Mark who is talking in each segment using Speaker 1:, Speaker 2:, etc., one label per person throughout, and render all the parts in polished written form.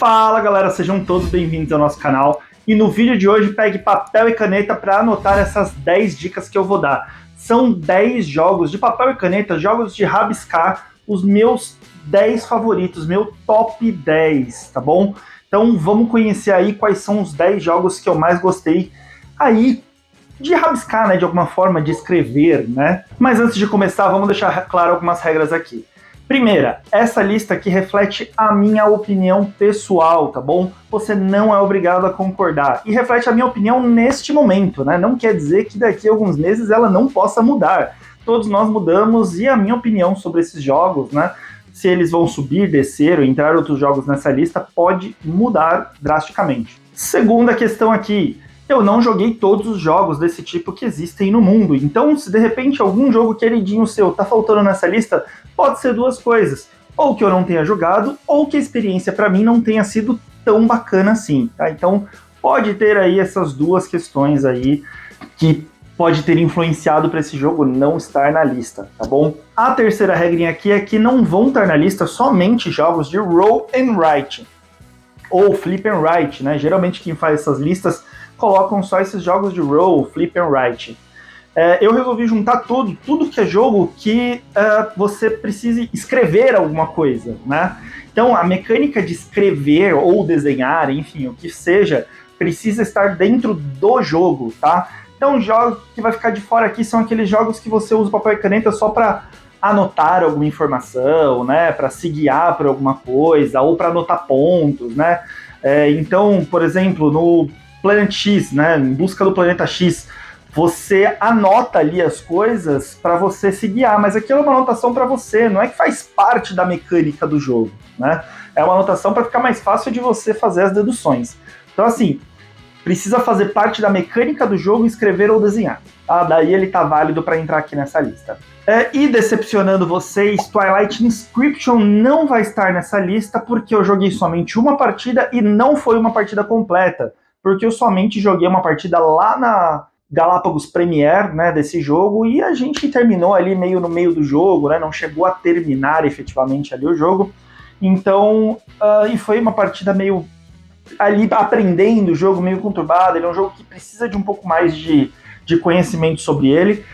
Speaker 1: Fala galera, sejam todos bem-vindos ao nosso canal. E no vídeo de hoje pegue papel e caneta para anotar essas 10 dicas que eu vou dar. São 10 jogos de papel e caneta, jogos de rabiscar, os meus 10 favoritos, meu top 10, tá bom? Então vamos conhecer aí quais são os 10 jogos que eu mais gostei aí de rabiscar, né, de alguma forma, de escrever, né? Mas antes de começar, vamos deixar claro algumas regras aqui. Primeira, essa lista aqui reflete a minha opinião pessoal, tá bom? Você não é obrigado a concordar. E reflete a minha opinião neste momento, né? Não quer dizer que daqui a alguns meses ela não possa mudar. Todos nós mudamos e a minha opinião sobre esses jogos, né? Se eles vão subir, descer ou entrar outros jogos nessa lista, pode mudar drasticamente. Segunda questão aqui. Eu não joguei todos os jogos desse tipo que existem no mundo. Então, se de repente algum jogo queridinho seu tá faltando nessa lista, pode ser duas coisas. Ou que eu não tenha jogado, ou que a experiência para mim não tenha sido tão bacana assim, tá? Então, pode ter aí essas duas questões aí que pode ter influenciado para esse jogo não estar na lista, tá bom? A terceira regrinha aqui é que não vão estar na lista somente jogos de roll and write, ou flip and write, né? Geralmente quem faz essas listas colocam só esses jogos de roll, flip and write. Eu resolvi juntar tudo que é jogo que você precise escrever alguma coisa, né? Então, a mecânica de escrever ou desenhar, enfim, o que seja, precisa estar dentro do jogo, tá? Então, os jogos que vai ficar de fora aqui são aqueles jogos que você usa papel e caneta só para anotar alguma informação, né? Para se guiar por alguma coisa, ou para anotar pontos, né? Então, por exemplo, no Planet X, né? Em busca do planeta X, você anota ali as coisas para você se guiar, mas aquilo é uma anotação para você, não é que faz parte da mecânica do jogo, né? É uma anotação para ficar mais fácil de você fazer as deduções. Então, assim, precisa fazer parte da mecânica do jogo, escrever ou desenhar, tá? Daí ele tá válido para entrar aqui nessa lista. E decepcionando vocês, Twilight Inscription não vai estar nessa lista porque eu joguei somente uma partida e não foi uma partida completa, porque eu somente joguei uma partida lá na Galápagos Premier, né, desse jogo, e a gente terminou ali meio no meio do jogo, né, não chegou a terminar efetivamente ali o jogo, então, e foi uma partida meio ali aprendendo o jogo, meio conturbado. Ele é um jogo que precisa de um pouco mais de conhecimento sobre ele.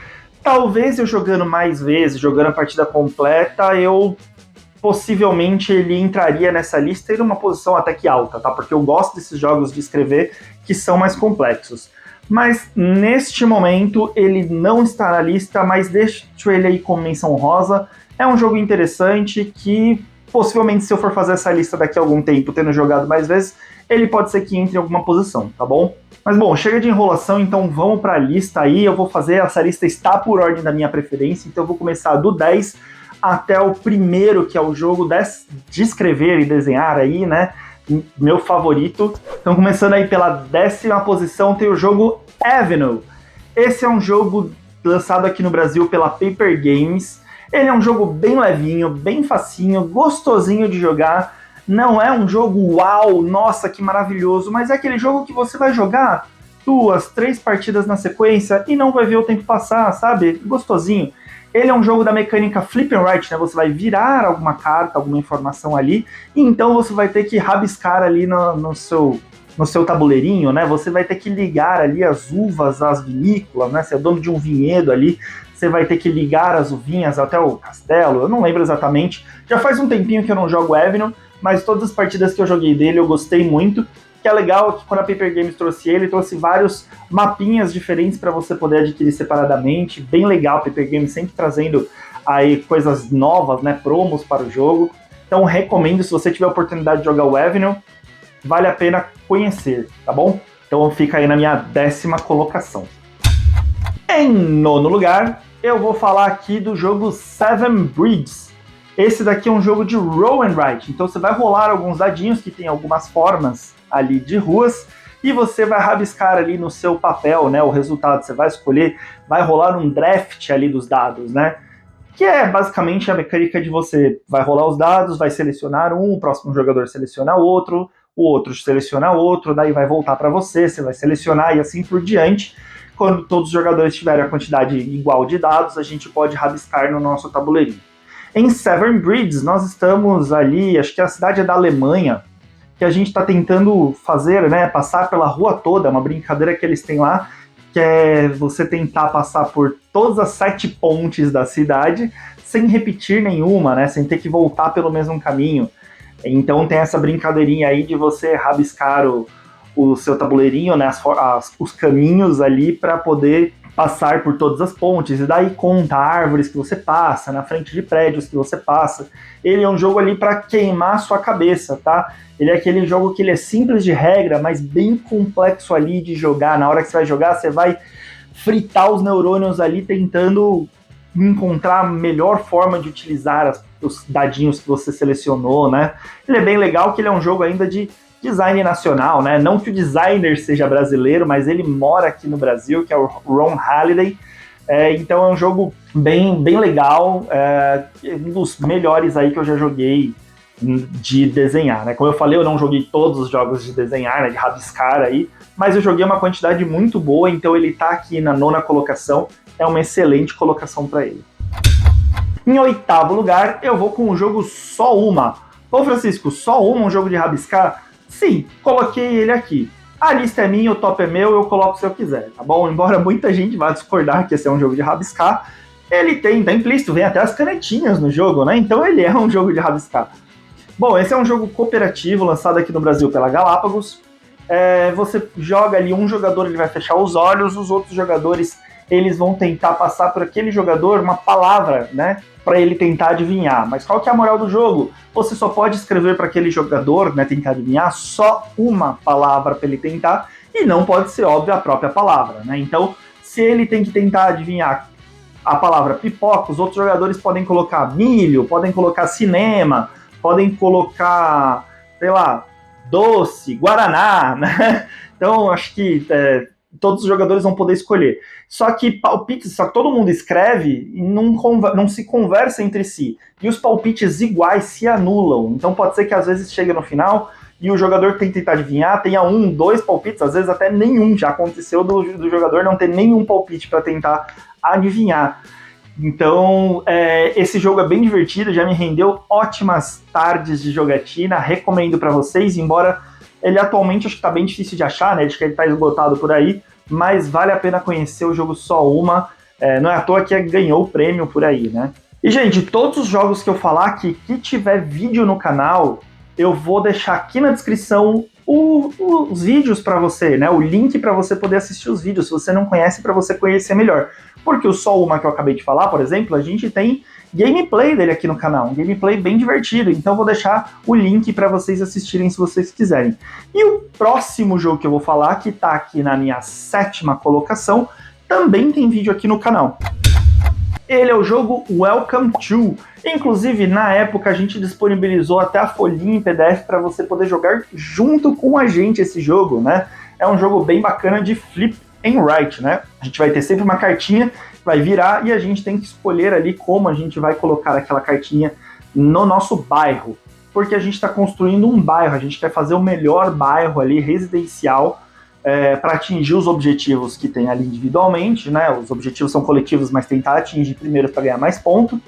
Speaker 1: Talvez eu jogando mais vezes, jogando a partida completa, eu possivelmente ele entraria nessa lista e numa posição até que alta, tá? Porque eu gosto desses jogos de escrever que são mais complexos. Mas neste momento ele não está na lista, mas deixo ele aí como menção rosa. É um jogo interessante que possivelmente, se eu for fazer essa lista daqui a algum tempo, tendo jogado mais vezes, ele pode ser que entre em alguma posição, tá bom? Mas bom, chega de enrolação, então vamos para a lista aí. Eu vou fazer, essa lista está por ordem da minha preferência, então eu vou começar do 10 até o primeiro, que é o jogo de escrever e desenhar aí, né? Meu favorito. Então, começando aí pela 10ª posição, tem o jogo Avenue. Esse é um jogo lançado aqui no Brasil pela Paper Games. Ele é um jogo bem levinho, bem facinho, gostosinho de jogar. Não é um jogo uau, nossa, que maravilhoso, mas é aquele jogo que você vai jogar 2, 3 partidas na sequência e não vai ver o tempo passar, sabe? Gostosinho. Ele é um jogo da mecânica flip and write, né? Você vai virar alguma carta, alguma informação ali, e então você vai ter que rabiscar ali no seu tabuleirinho, né? Você vai ter que ligar ali as uvas às vinícolas, né? Você é dono de um vinhedo ali, você vai ter que ligar as uvinhas até o castelo, eu não lembro exatamente. Já faz um tempinho que eu não jogo Avenue, mas todas as partidas que eu joguei dele eu gostei muito. Que é legal que quando a Paper Games trouxe ele trouxe vários mapinhas diferentes para você poder adquirir separadamente. Bem legal, a Paper Games sempre trazendo aí coisas novas, né, promos para o jogo. Então recomendo, se você tiver a oportunidade de jogar o Avenue, vale a pena conhecer, tá bom? Então fica aí na minha 10ª colocação. Em 9º lugar, eu vou falar aqui do jogo Seven Bridges. Esse daqui é um jogo de roll and write, então você vai rolar alguns dadinhos que tem algumas formas ali de ruas, e você vai rabiscar ali no seu papel, né, o resultado. Você vai escolher, vai rolar um draft ali dos dados, né, que é basicamente a mecânica de você vai rolar os dados, vai selecionar um, o próximo jogador seleciona outro, o outro seleciona outro, daí vai voltar para você, você vai selecionar e assim por diante. Quando todos os jogadores tiverem a quantidade igual de dados, a gente pode rabiscar no nosso tabuleirinho. Em Seven Bridges, nós estamos ali, acho que a cidade é da Alemanha, que a gente está tentando fazer, né, passar pela rua toda, uma brincadeira que eles têm lá, que é você tentar passar por todas as 7 pontes da cidade sem repetir nenhuma, né, sem ter que voltar pelo mesmo caminho. Então tem essa brincadeirinha aí de você rabiscar o seu tabuleirinho, né, os caminhos ali para poder passar por todas as pontes, e daí conta árvores que você passa, na frente de prédios que você passa. Ele é um jogo ali para queimar a sua cabeça, tá? Ele é aquele jogo que ele é simples de regra, mas bem complexo ali de jogar. Na hora que você vai jogar, você vai fritar os neurônios ali tentando encontrar a melhor forma de utilizar os dadinhos que você selecionou, né? Ele é bem legal, que ele é um jogo ainda de design nacional, né? Não que o designer seja brasileiro, mas ele mora aqui no Brasil, que é o Ron Haliday. Então é um jogo bem legal, um dos melhores aí que eu já joguei de desenhar, né? Como eu falei, eu não joguei todos os jogos de desenhar, né, de rabiscar aí, mas eu joguei uma quantidade muito boa, então ele tá aqui na 9ª colocação, é uma excelente colocação para ele. Em 8º lugar, eu vou com o jogo Só Uma. Ô Francisco, Só Uma, um jogo de rabiscar? Sim, coloquei ele aqui. A lista é minha, o top é meu, eu coloco se eu quiser, tá bom? Embora muita gente vá discordar que esse é um jogo de rabiscar, ele tá implícito, vem até as canetinhas no jogo, né? Então ele é um jogo de rabiscar. Bom, esse é um jogo cooperativo, lançado aqui no Brasil pela Galápagos. Você joga ali, um jogador ele vai fechar os olhos, os outros jogadores eles vão tentar passar por aquele jogador uma palavra, né, para ele tentar adivinhar. Mas qual que é a moral do jogo? Você só pode escrever para aquele jogador, né, tentar adivinhar só uma palavra para ele tentar, e não pode ser, óbvio, a própria palavra, né? Então, se ele tem que tentar adivinhar a palavra pipoca, os outros jogadores podem colocar milho, podem colocar cinema, podem colocar, sei lá, doce, guaraná, né? Então, acho que todos os jogadores vão poder escolher. Só que palpites, só que todo mundo escreve e não se conversa entre si. E os palpites iguais se anulam. Então pode ser que às vezes chegue no final e o jogador que tem que tentar adivinhar tenha 1, 2 palpites, às vezes até nenhum. Já aconteceu do jogador não ter nenhum palpite para tentar adivinhar. Então, esse jogo é bem divertido, já me rendeu ótimas tardes de jogatina, recomendo para vocês, embora ele atualmente acho que está bem difícil de achar, né? Acho que ele está esgotado por aí, mas vale a pena conhecer o jogo Só Uma, não é à toa que ganhou o prêmio por aí, né? E, gente, todos os jogos que eu falar aqui, que tiver vídeo no canal, eu vou deixar aqui na descrição os vídeos para você, né? O link para você poder assistir os vídeos, se você não conhece, para você conhecer melhor. Porque o Só Uma que eu acabei de falar, por exemplo, a gente tem gameplay dele aqui no canal, um gameplay bem divertido, então vou deixar o link para vocês assistirem se vocês quiserem. E o próximo jogo que eu vou falar, que está aqui na minha 7ª colocação, também tem vídeo aqui no canal. Ele é o jogo Welcome To. Inclusive, na época, a gente disponibilizou até a folhinha em PDF para você poder jogar junto com a gente esse jogo, né? É um jogo bem bacana de flip and write, né? A gente vai ter sempre uma cartinha, vai virar e a gente tem que escolher ali como a gente vai colocar aquela cartinha no nosso bairro. Porque a gente está construindo um bairro, a gente quer fazer o melhor bairro ali, residencial, para atingir os objetivos que tem ali individualmente, né? Os objetivos são coletivos, mas tentar atingir primeiro para ganhar mais pontos,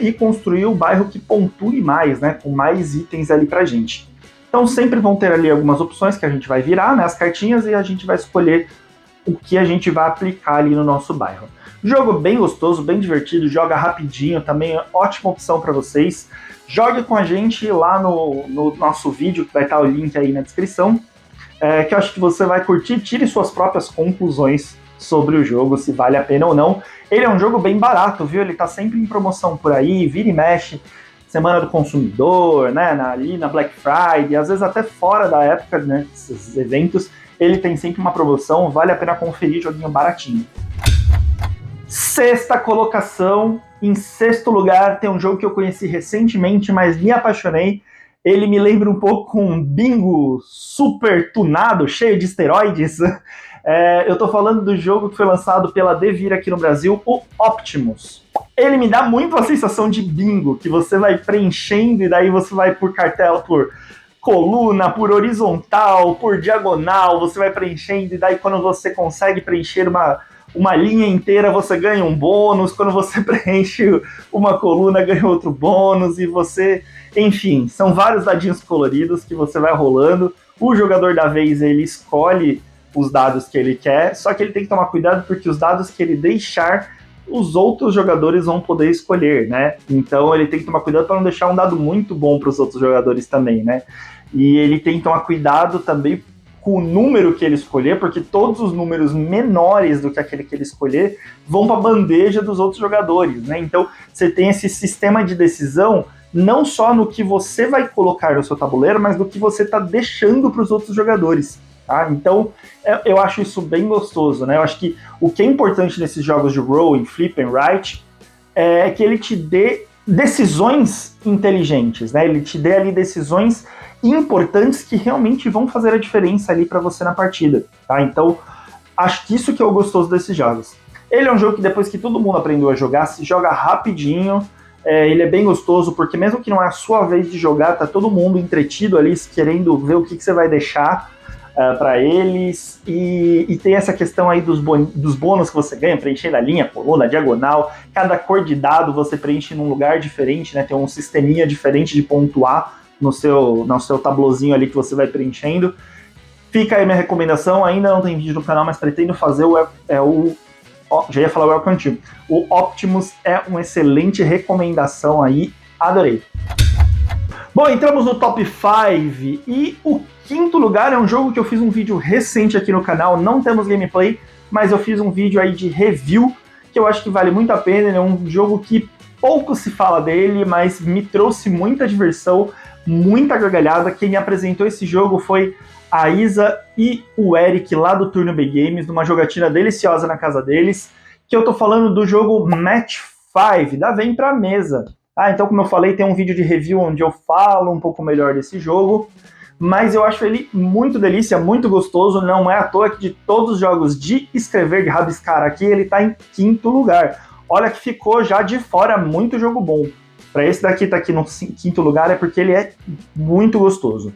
Speaker 1: e construir o bairro que pontue mais, né? Com mais itens ali pra gente. Então sempre vão ter ali algumas opções que a gente vai virar, né? As cartinhas, e a gente vai escolher o que a gente vai aplicar ali no nosso bairro. Jogo bem gostoso, bem divertido, joga rapidinho, também é ótima opção para vocês. Jogue com a gente lá no nosso vídeo, que vai estar o link aí na descrição, que eu acho que você vai curtir, tire suas próprias conclusões sobre o jogo, se vale a pena ou não. Ele é um jogo bem barato, viu? Ele tá sempre em promoção por aí, vira e mexe, Semana do Consumidor, né? Ali na Black Friday, às vezes até fora da época, né? Esses eventos, ele tem sempre uma promoção, vale a pena conferir, joguinho baratinho. 6ª colocação, em 6º lugar, tem um jogo que eu conheci recentemente, mas me apaixonei. Ele me lembra um pouco um bingo super tunado, cheio de esteroides. Eu tô falando do jogo que foi lançado pela Devir aqui no Brasil, o Optimus. Ele me dá muito a sensação de bingo, que você vai preenchendo e daí você vai por cartela, por coluna, por horizontal, por diagonal, você vai preenchendo e daí quando você consegue preencher uma linha inteira você ganha um bônus, quando você preenche uma coluna ganha outro bônus, e você... Enfim, são vários dadinhos coloridos que você vai rolando. O jogador da vez, ele escolhe os dados que ele quer, só que ele tem que tomar cuidado porque os dados que ele deixar, os outros jogadores vão poder escolher, né? Então ele tem que tomar cuidado para não deixar um dado muito bom para os outros jogadores também, né? E ele tem que tomar cuidado também com o número que ele escolher, porque todos os números menores do que aquele que ele escolher vão para a bandeja dos outros jogadores, né? Então você tem esse sistema de decisão não só no que você vai colocar no seu tabuleiro, mas no que você está deixando para os outros jogadores. Tá? Então, eu acho isso bem gostoso, né? Eu acho que o que é importante nesses jogos de roll, flip and write, é que ele te dê decisões inteligentes, né? Ele te dê ali decisões importantes que realmente vão fazer a diferença ali para você na partida, tá? Então, acho que isso que é o gostoso desses jogos. Ele é um jogo que depois que todo mundo aprendeu a jogar, se joga rapidinho. Ele é bem gostoso, porque mesmo que não é a sua vez de jogar, tá todo mundo entretido ali, querendo ver o que você vai deixar para eles, e tem essa questão aí dos bônus que você ganha, preenchendo a linha, coluna, diagonal, cada cor de dado você preenche num lugar diferente, né, tem um sisteminha diferente de pontuar no seu tablozinho ali que você vai preenchendo. Fica aí minha recomendação, ainda não tem vídeo no canal, mas pretendo fazer já ia falar o Welcome to. O Optimus é uma excelente recomendação aí, adorei. Bom, entramos no top 5 e o quinto lugar é um jogo que eu fiz um vídeo recente aqui no canal, não temos gameplay, mas eu fiz um vídeo aí de review, que eu acho que vale muito a pena, é um jogo que pouco se fala dele, mas me trouxe muita diversão, muita gargalhada. Quem me apresentou esse jogo foi a Isa e o Eric lá do Turno B Games, numa jogatina deliciosa na casa deles, que eu tô falando do jogo Match 5, da Vem Pra Mesa. Então, como eu falei, tem um vídeo de review onde eu falo um pouco melhor desse jogo, mas eu acho ele muito delícia, muito gostoso, não é à toa que de todos os jogos de escrever, de rabiscar aqui, ele tá em quinto lugar. Olha que ficou já de fora muito jogo bom. Para esse daqui tá aqui no quinto lugar é porque ele é muito gostoso.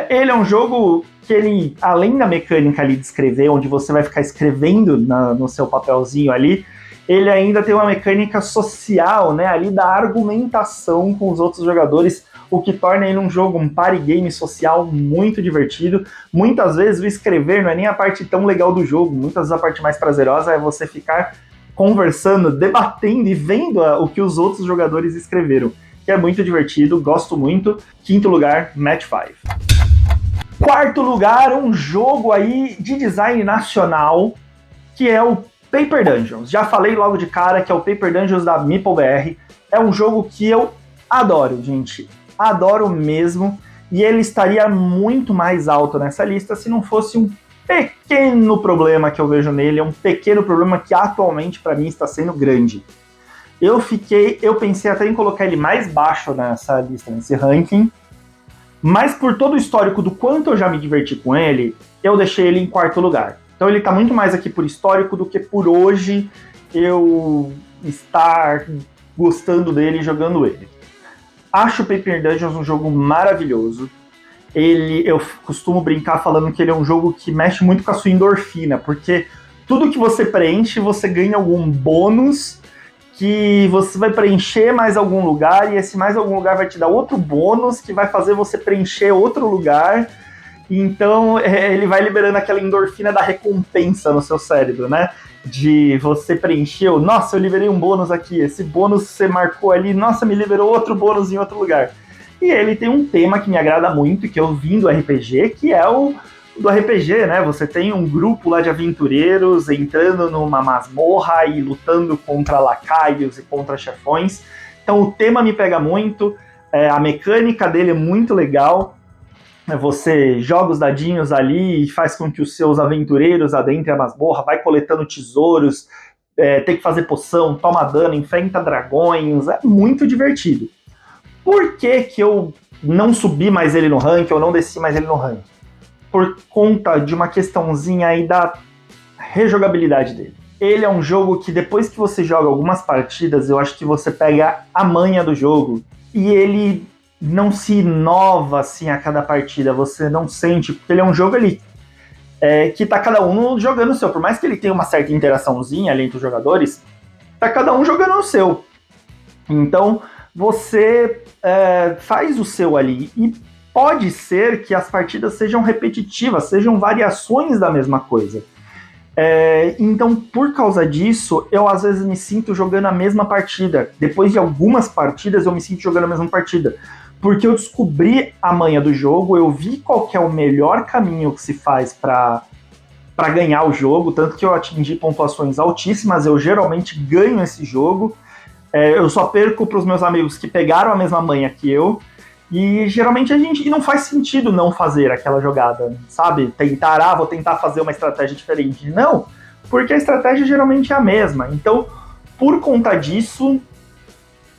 Speaker 1: Ele é um jogo que ele, além da mecânica ali de escrever, onde você vai ficar escrevendo no seu papelzinho ali, ele ainda tem uma mecânica social, né, ali da argumentação com os outros jogadores, o que torna ele um jogo, um party game social muito divertido. Muitas vezes o escrever não é nem a parte tão legal do jogo, muitas vezes a parte mais prazerosa é você ficar conversando, debatendo e vendo o que os outros jogadores escreveram, que é muito divertido, gosto muito. Quinto lugar, Match 5. Quarto lugar, um jogo aí de design nacional, que é o Paper Dungeons. Já falei logo de cara que é o Paper Dungeons da MeepleBR. É um jogo que eu adoro, gente. Adoro mesmo. E ele estaria muito mais alto nessa lista se não fosse um pequeno problema que eu vejo nele. É um pequeno problema que atualmente para mim está sendo grande. Eu pensei até em colocar ele mais baixo nessa lista, nesse ranking, mas por todo o histórico do quanto eu já me diverti com ele, eu deixei ele em quarto lugar. Então ele tá muito mais aqui por histórico do que por hoje eu estar gostando dele e jogando ele. Acho o Paper Dungeons um jogo maravilhoso. Eu costumo brincar falando que ele é um jogo que mexe muito com a sua endorfina, porque tudo que você preenche, você ganha algum bônus que você vai preencher mais algum lugar, e esse mais algum lugar vai te dar outro bônus que vai fazer você preencher outro lugar. Então ele vai liberando aquela endorfina da recompensa no seu cérebro, né? De você preencher, nossa, eu liberei um bônus aqui, esse bônus você marcou ali, nossa, me liberou outro bônus em outro lugar. E ele tem um tema que me agrada muito, que eu vim do RPG, que é o do RPG, né? Você tem um grupo lá de aventureiros entrando numa masmorra e lutando contra lacaios e contra chefões. Então o tema me pega muito, a mecânica dele é muito legal. Você joga os dadinhos ali e faz com que os seus aventureiros adentrem a masmorra, vai coletando tesouros, tem que fazer poção, toma dano, enfrenta dragões, é muito divertido. Por que eu não subi mais ele no ranking, ou não desci mais ele no ranking? Por conta de uma questãozinha aí da rejogabilidade dele. Ele é um jogo que depois que você joga algumas partidas, eu acho que você pega a manha do jogo, e ele não se inova assim a cada partida, você não sente, porque ele é um jogo ali. que tá cada um jogando o seu. Por mais que ele tenha uma certa interaçãozinha ali entre os jogadores, tá cada um jogando o seu. Então, você faz o seu ali. E pode ser que as partidas sejam repetitivas, sejam variações da mesma coisa. Então, por causa disso, eu às vezes me sinto jogando a mesma partida. Depois de algumas partidas, eu me sinto jogando a mesma partida. Porque eu descobri a manha do jogo, eu vi qual que é o melhor caminho que se faz para ganhar o jogo, tanto que eu atingi pontuações altíssimas, eu geralmente ganho esse jogo. Eu só perco para os meus amigos que pegaram a mesma manha que eu. E geralmente e não faz sentido não fazer aquela jogada, sabe? Vou tentar fazer uma estratégia diferente. Não, porque a estratégia geralmente é a mesma. Então, por conta disso,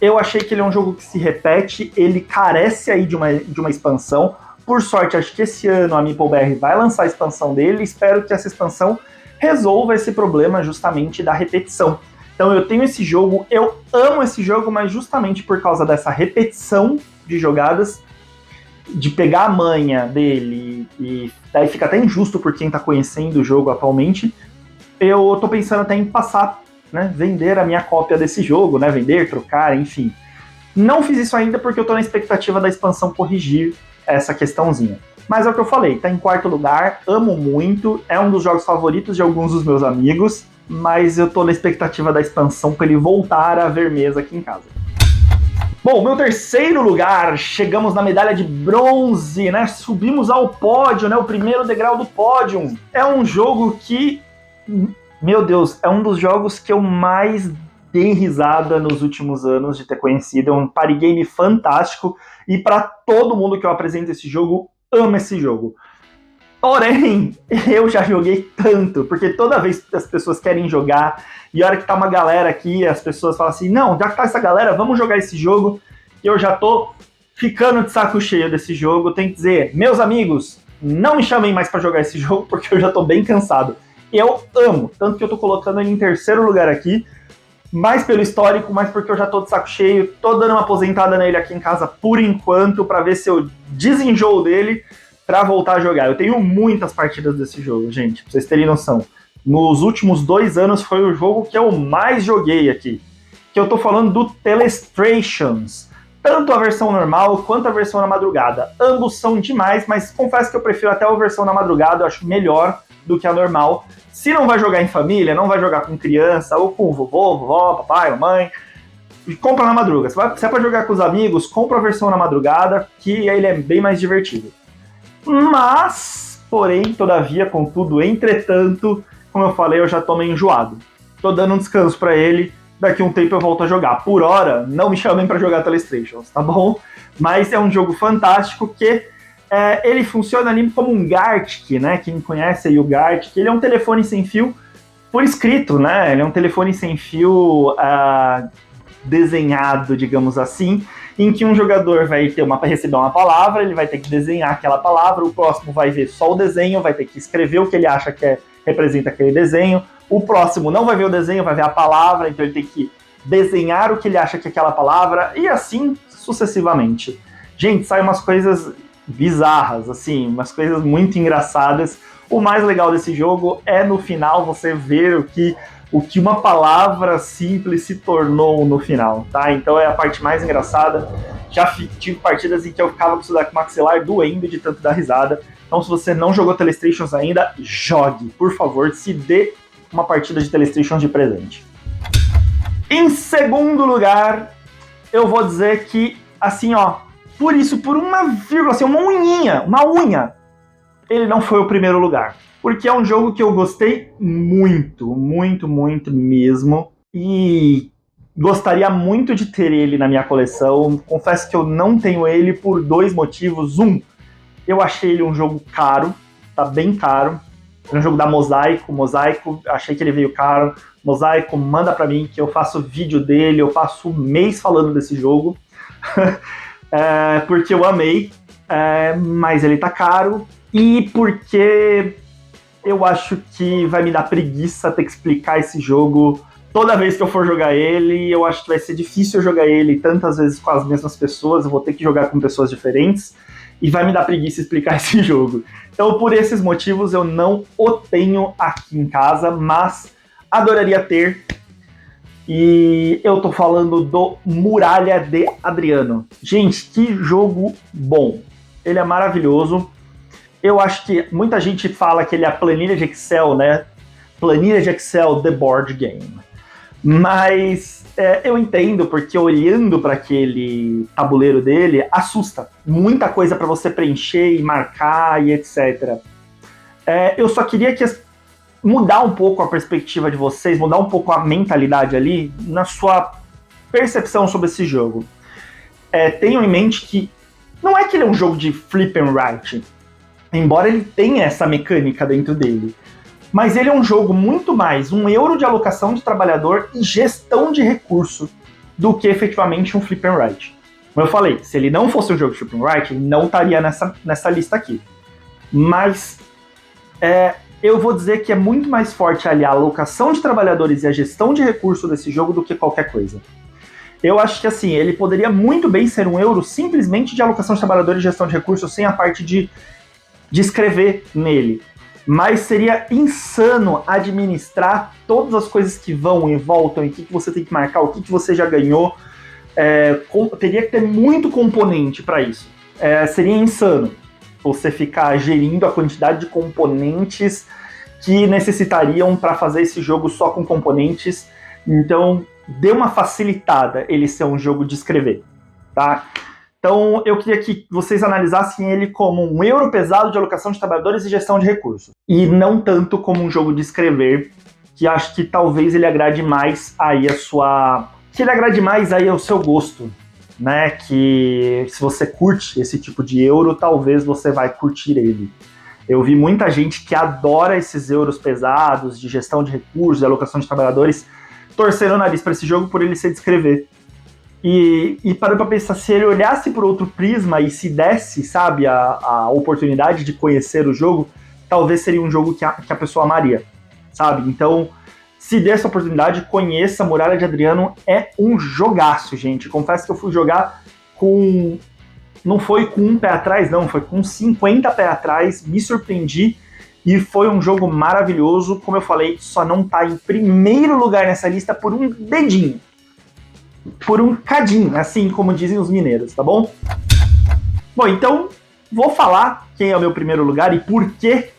Speaker 1: eu achei que ele é um jogo que se repete, ele carece aí de uma expansão. Por sorte, acho que esse ano a MeepleBR vai lançar a expansão dele, espero que essa expansão resolva esse problema justamente da repetição. Então eu tenho esse jogo, eu amo esse jogo, mas justamente por causa dessa repetição de jogadas, de pegar a manha dele, e daí fica até injusto por quem tá conhecendo o jogo atualmente, eu tô pensando até em passar, né, vender a minha cópia desse jogo, né, vender, trocar, enfim. Não fiz isso ainda porque eu tô na expectativa da expansão corrigir essa questãozinha. Mas é o que eu falei, tá em quarto lugar, amo muito, é um dos jogos favoritos de alguns dos meus amigos, mas eu tô na expectativa da expansão para ele voltar a ver mesa aqui em casa. Bom, meu terceiro lugar, chegamos na medalha de bronze, né? Subimos ao pódio, né? O primeiro degrau do pódio. É um jogo que, meu Deus, é um dos jogos que eu mais dei risada nos últimos anos de ter conhecido. É um party game fantástico e para todo mundo que eu apresento esse jogo, ama esse jogo. Porém, eu já joguei tanto, porque toda vez que as pessoas querem jogar, e a hora que tá uma galera aqui, as pessoas falam assim, não, já que tá essa galera, vamos jogar esse jogo, e eu já tô ficando de saco cheio desse jogo. Tenho que dizer, meus amigos, não me chamem mais pra jogar esse jogo, porque eu já tô bem cansado. Eu amo, tanto que eu tô colocando ele em terceiro lugar aqui, mais pelo histórico, mais porque eu já tô de saco cheio, tô dando uma aposentada nele aqui em casa por enquanto, pra ver se eu desenjoo dele, para voltar a jogar. Eu tenho muitas partidas desse jogo, gente, pra vocês terem noção. Nos últimos 2 anos foi o jogo que eu mais joguei aqui. Que eu tô falando do Telestrations. Tanto a versão normal quanto a versão na madrugada. Ambos são demais, mas confesso que eu prefiro até a versão na madrugada, eu acho melhor do que a normal. Se não vai jogar em família, não vai jogar com criança, ou com vovô, vovó, papai, mamãe, compra na madrugada. Se é pra jogar com os amigos, compra a versão na madrugada, que ele é bem mais divertido. Mas, porém, todavia, contudo, entretanto, como eu falei, eu já tô meio enjoado. Tô dando um descanso pra ele, daqui a um tempo eu volto a jogar. Por hora, não me chamem pra jogar Telestrations, tá bom? Mas é um jogo fantástico que ele funciona ali como um Gartic, né? Quem conhece aí o Gartic, ele é um telefone sem fio por escrito, né? Ele é um telefone sem fio desenhado, digamos assim, em que um jogador vai receber uma palavra, ele vai ter que desenhar aquela palavra, o próximo vai ver só o desenho, vai ter que escrever o que ele acha que representa aquele desenho, o próximo não vai ver o desenho, vai ver a palavra, então ele tem que desenhar o que ele acha que é aquela palavra, e assim sucessivamente. Gente, saem umas coisas bizarras, assim, umas coisas muito engraçadas. O mais legal desse jogo é no final você ver o que uma palavra simples se tornou no final, tá? Então é a parte mais engraçada. Já tive partidas em que eu ficava com o maxilar doendo de tanto dar risada. Então se você não jogou Telestrations ainda, jogue. Por favor, se dê uma partida de Telestrations de presente. Em segundo lugar, eu vou dizer que, assim, ó, por uma vírgula, assim, uma unha, ele não foi o primeiro lugar. Porque é um jogo que eu gostei muito, muito, muito mesmo. E gostaria muito de ter ele na minha coleção. Confesso que eu não tenho ele por 2 motivos. Eu achei ele um jogo caro, tá bem caro. É um jogo da Mosaico, achei que ele veio caro. Mosaico, manda pra mim que eu faço vídeo dele, eu passo um mês falando desse jogo. Porque eu amei, mas ele tá caro. E porque eu acho que vai me dar preguiça ter que explicar esse jogo toda vez que eu for jogar ele. Eu acho que vai ser difícil jogar ele tantas vezes com as mesmas pessoas, eu vou ter que jogar com pessoas diferentes. e vai me dar preguiça explicar esse jogo. Então, por esses motivos, eu não o tenho aqui em casa, mas adoraria ter. E eu tô falando do Muralha de Adriano. Gente, que jogo bom. Ele é maravilhoso. Eu acho que muita gente fala que ele é a planilha de Excel, né? Planilha de Excel, The Board Game. Mas eu entendo, porque olhando para aquele tabuleiro dele, assusta. Muita coisa para você preencher e marcar e etc. Eu só queria mudar um pouco a perspectiva de vocês, mudar um pouco a mentalidade ali na sua percepção sobre esse jogo. Tenham em mente que não é que ele é um jogo de flip and write, embora ele tenha essa mecânica dentro dele. Mas ele é um jogo muito mais um euro de alocação de trabalhador e gestão de recurso do que efetivamente um flip and write. Como eu falei, se ele não fosse um jogo de flip and write, ele não estaria nessa lista aqui. Mas eu vou dizer que é muito mais forte ali a alocação de trabalhadores e a gestão de recurso desse jogo do que qualquer coisa. Eu acho que assim, ele poderia muito bem ser um euro simplesmente de alocação de trabalhadores e gestão de recursos sem a parte de escrever nele. Mas seria insano administrar todas as coisas que vão e voltam, e o que você tem que marcar, o que você já ganhou. Teria que ter muito componente para isso. Seria insano você ficar gerindo a quantidade de componentes que necessitariam para fazer esse jogo só com componentes. Então, dê uma facilitada ele ser um jogo de escrever, tá? Então, eu queria que vocês analisassem ele como um euro pesado de alocação de trabalhadores e gestão de recursos. E não tanto como um jogo de escrever, que acho que talvez ele agrade mais aí ao seu gosto, né? Que se você curte esse tipo de euro, talvez você vai curtir ele. Eu vi muita gente que adora esses euros pesados de gestão de recursos, de alocação de trabalhadores, torcendo o nariz para esse jogo por ele ser de escrever. E parou para pensar, se ele olhasse por outro prisma e se desse, sabe, a oportunidade de conhecer o jogo, talvez seria um jogo que a pessoa amaria, sabe? Então, se dê essa oportunidade, conheça Muralha de Adriano, é um jogaço, gente. Confesso que eu fui jogar não foi com um pé atrás, não, foi com 50 pés atrás, me surpreendi, e foi um jogo maravilhoso. Como eu falei, só não tá em primeiro lugar nessa lista por um dedinho. Por um cadinho, assim como dizem os mineiros, tá bom? Bom, então vou falar quem é o meu primeiro lugar e por que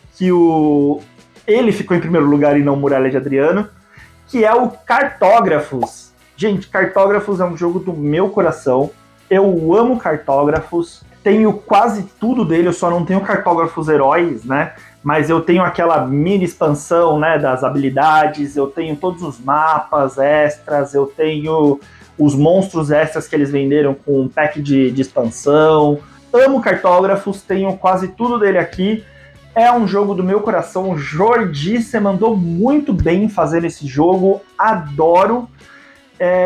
Speaker 1: ele ficou em primeiro lugar e não Muralha de Adriano, que é o Cartógrafos. Gente, Cartógrafos é um jogo do meu coração. Eu amo Cartógrafos. Tenho quase tudo dele, eu só não tenho Cartógrafos Heróis, né? Mas eu tenho aquela mini expansão, né, das habilidades, eu tenho todos os mapas extras, eu tenho os monstros extras que eles venderam com um pack de expansão. Amo Cartógrafos, tenho quase tudo dele aqui. É um jogo do meu coração. O Jordi, você mandou muito bem fazendo esse jogo. Adoro.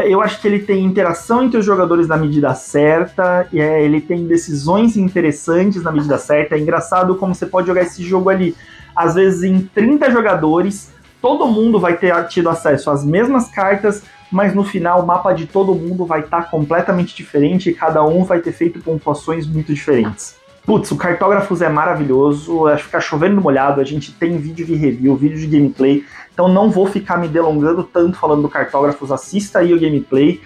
Speaker 1: Eu acho que ele tem interação entre os jogadores na medida certa. Ele tem decisões interessantes na medida certa. É engraçado como você pode jogar esse jogo ali, às vezes em 30 jogadores. Todo mundo vai ter tido acesso às mesmas cartas, mas no final o mapa de todo mundo vai estar completamente diferente e cada um vai ter feito pontuações muito diferentes. Putz, o Cartógrafos é maravilhoso, acho que ficar chovendo no molhado, a gente tem vídeo de review, vídeo de gameplay, então não vou ficar me delongando tanto falando do Cartógrafos, assista aí o gameplay.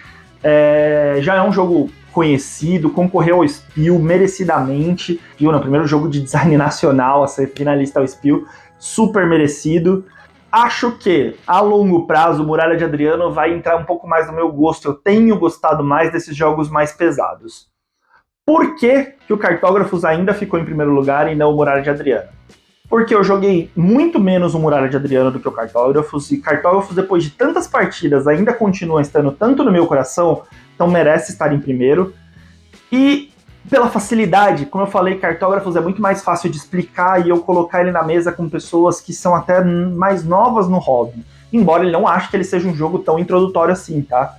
Speaker 1: Já é um jogo conhecido, concorreu ao Spiel merecidamente, viu, no primeiro jogo de design nacional a ser finalista ao Spiel, super merecido. Acho que, a longo prazo, Muralha de Adriano vai entrar um pouco mais no meu gosto. Eu tenho gostado mais desses jogos mais pesados. Por que o Cartógrafos ainda ficou em primeiro lugar e não o Muralha de Adriano? Porque eu joguei muito menos o Muralha de Adriano do que o Cartógrafos, e Cartógrafos, depois de tantas partidas, ainda continua estando tanto no meu coração, então merece estar em primeiro. E pela facilidade, como eu falei, Cartógrafos é muito mais fácil de explicar e eu colocar ele na mesa com pessoas que são até mais novas no hobby. Embora ele não ache que ele seja um jogo tão introdutório assim, tá?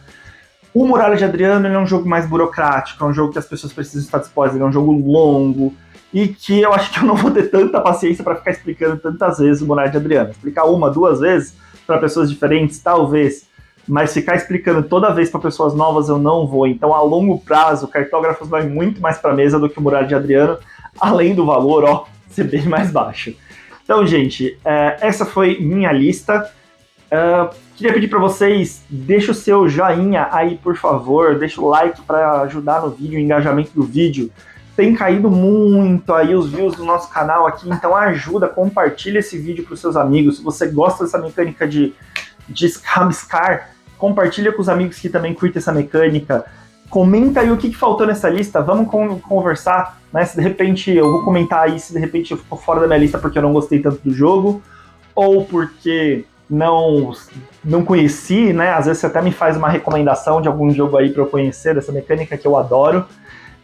Speaker 1: O Muralha de Adriano ele é um jogo mais burocrático, é um jogo que as pessoas precisam estar dispostas, ele é um jogo longo, e que eu acho que eu não vou ter tanta paciência para ficar explicando tantas vezes o Muralha de Adriano. Explicar uma, duas vezes para pessoas diferentes, talvez, mas ficar explicando toda vez para pessoas novas eu não vou. Então, a longo prazo, o Cartógrafos vai muito mais para a mesa do que o Muralha de Adriano, além do valor, ó, ser bem mais baixo. Então, gente, essa foi minha lista. Queria pedir para vocês, deixa o seu joinha aí, por favor, deixa o like para ajudar no vídeo, o engajamento do vídeo. Tem caído muito aí os views do nosso canal aqui, então ajuda, compartilha esse vídeo para os seus amigos. Se você gosta dessa mecânica de rabiscar, compartilha com os amigos que também curtem essa mecânica. Comenta aí o que faltou nessa lista, vamos conversar, né? Se de repente eu vou comentar aí, se de repente eu ficou fora da minha lista porque eu não gostei tanto do jogo, ou porque não conheci, né? Às vezes você até me faz uma recomendação de algum jogo aí para eu conhecer, dessa mecânica que eu adoro.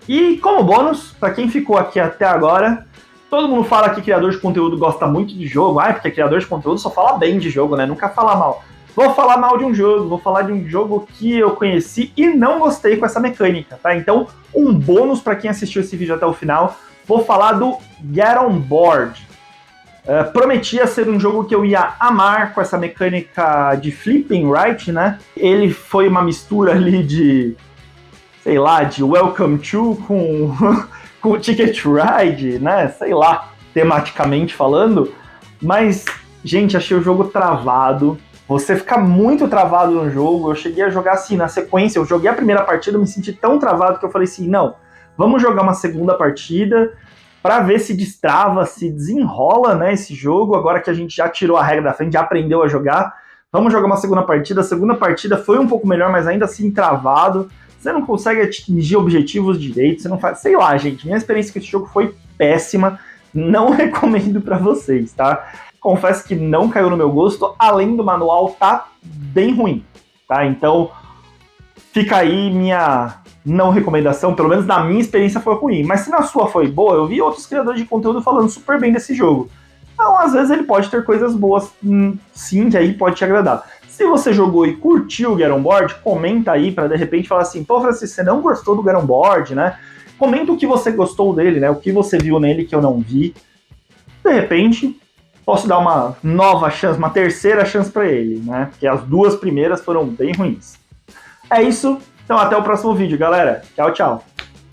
Speaker 1: E como bônus, para quem ficou aqui até agora, todo mundo fala que criador de conteúdo gosta muito de jogo, porque criador de conteúdo só fala bem de jogo, né? Nunca fala mal. Vou falar mal de um jogo, vou falar de um jogo que eu conheci e não gostei com essa mecânica, tá? Então, um bônus para quem assistiu esse vídeo até o final, vou falar do Get On Board. Prometia ser um jogo que eu ia amar com essa mecânica de flipping right, né? Ele foi uma mistura ali de, sei lá, de Welcome to com Ticket Ride, né? Sei lá, tematicamente falando. Mas, gente, achei o jogo travado. Você fica muito travado no jogo. Eu cheguei a jogar assim, na sequência. Eu joguei a primeira partida, me senti tão travado que eu falei assim, não, vamos jogar uma segunda partida para ver se destrava, se desenrola, né, esse jogo, agora que a gente já tirou a regra da frente, já aprendeu a jogar. Vamos jogar uma segunda partida. A segunda partida foi um pouco melhor, mas ainda assim travado. Você não consegue atingir objetivos direito, você não faz... Sei lá, gente, minha experiência com esse jogo foi péssima, não recomendo para vocês, tá? Confesso que não caiu no meu gosto, além do manual tá bem ruim, tá? Então, fica aí minha não recomendação, pelo menos na minha experiência foi ruim, mas se na sua foi boa, eu vi outros criadores de conteúdo falando super bem desse jogo. Então, às vezes ele pode ter coisas boas, sim, que aí pode te agradar. Se você jogou e curtiu o Get On Board, comenta aí para de repente falar assim, pô, Francisco, você não gostou do Get On Board, né? Comenta o que você gostou dele, né? O que você viu nele que eu não vi. De repente, posso dar uma nova chance, uma terceira chance para ele, né? Porque as duas primeiras foram bem ruins. É isso. Então até o próximo vídeo, galera. Tchau, tchau.